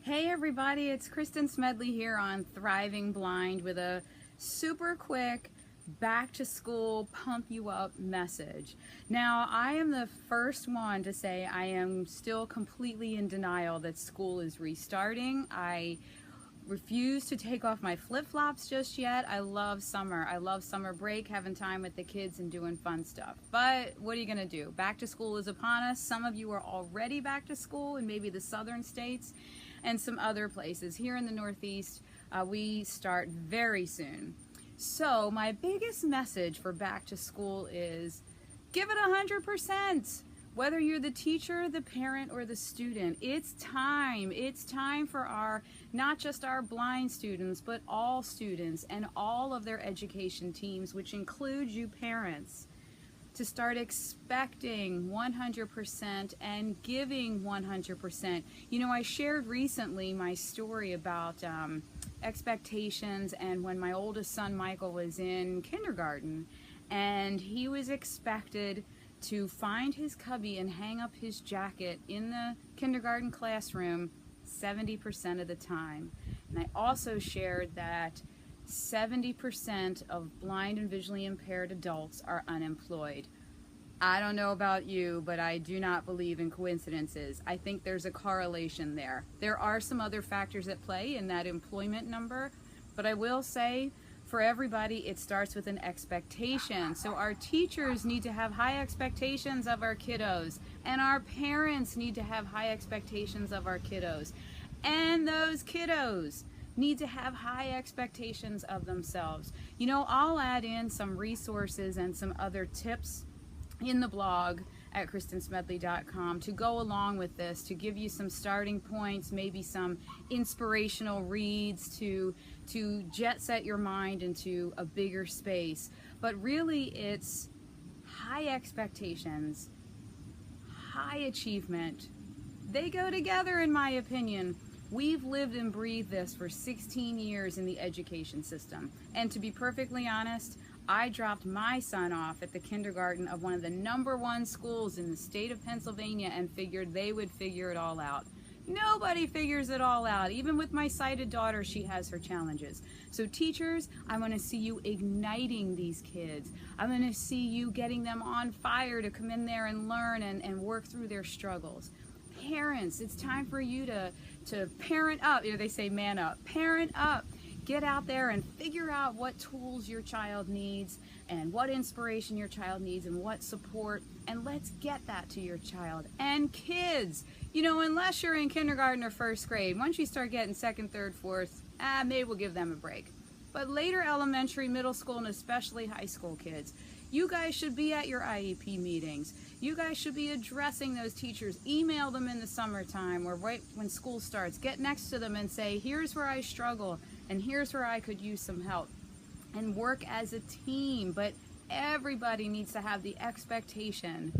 Hey everybody, it's Kristen Smedley here on Thriving Blind with a super quick back to school pump you up message. Now, I am the first one to say I am still completely in denial that school is restarting. I refuse to take off my flip-flops just yet. I love summer. I love summer break, having time with the kids and doing fun stuff. But what are you gonna do? Back to school is upon us. Some of you are already back to school in maybe the southern states and some other places. Here in the Northeast, we start very soon. So my biggest message for back to school is give it 100%. Whether you're the teacher, the parent, or the student, it's time. It's time for not just our blind students, but all students and all of their education teams, which includes you parents, to start expecting 100% and giving 100%. You know, I shared recently my story about expectations, and when my oldest son Michael was in kindergarten, and he was expected to find his cubby and hang up his jacket in the kindergarten classroom 70% of the time. And I also shared that 70% of blind and visually impaired adults are unemployed. I don't know about you, but I do not believe in coincidences. I think there's a correlation there. There are some other factors at play in that employment number, but I will say for everybody, it starts with an expectation. So our teachers need to have high expectations of our kiddos, and our parents need to have high expectations of our kiddos. And those kiddos need to have high expectations of themselves. You know, I'll add in some resources and some other tips in the blog at kristensmedley.com to go along with this, to give you some starting points, maybe some inspirational reads to jet set your mind into a bigger space. But really, it's high expectations, high achievement. They go together, in my opinion. We've lived and breathed this for 16 years in the education system. And to be perfectly honest, I dropped my son off at the kindergarten of one of the #1 schools in the state of Pennsylvania and figured they would figure it all out. Nobody figures it all out. Even with my sighted daughter, she has her challenges. So teachers, I want to see you igniting these kids. I'm going to see you getting them on fire to come in there and learn and work through their struggles. Parents, it's time for you to parent up. You know, they say man up. Parent up. Get out there and figure out what tools your child needs and what inspiration your child needs and what support, and let's get that to your child. And kids, you know, unless you're in kindergarten or first grade, once you start getting second, third, fourth, maybe we'll give them a break. But later elementary, middle school, and especially high school kids, you guys should be at your IEP meetings. You guys should be addressing those teachers. Email them in the summertime or right when school starts. Get next to them and say, here's where I struggle and here's where I could use some help. And work as a team. But everybody needs to have the expectation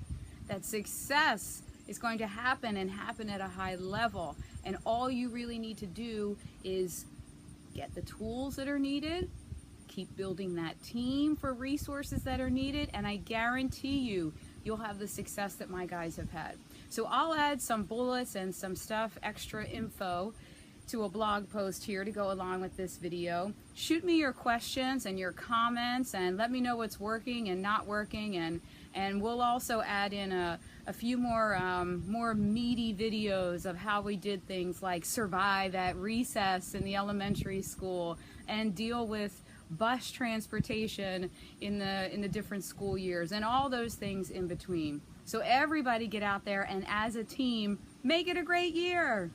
that success is going to happen and happen at a high level. And all you really need to do is get the tools that are needed, keep building that team for resources that are needed, and I guarantee you'll have the success that my guys have had. So I'll add some bullets and some stuff, extra info, to a blog post here to go along with this video. Shoot me your questions and your comments and let me know what's working and not working, and we'll also add in a few more meaty videos of how we did things like survive at recess in the elementary school and deal with bus transportation in the different school years and all those things in between. So everybody get out there and as a team, make it a great year.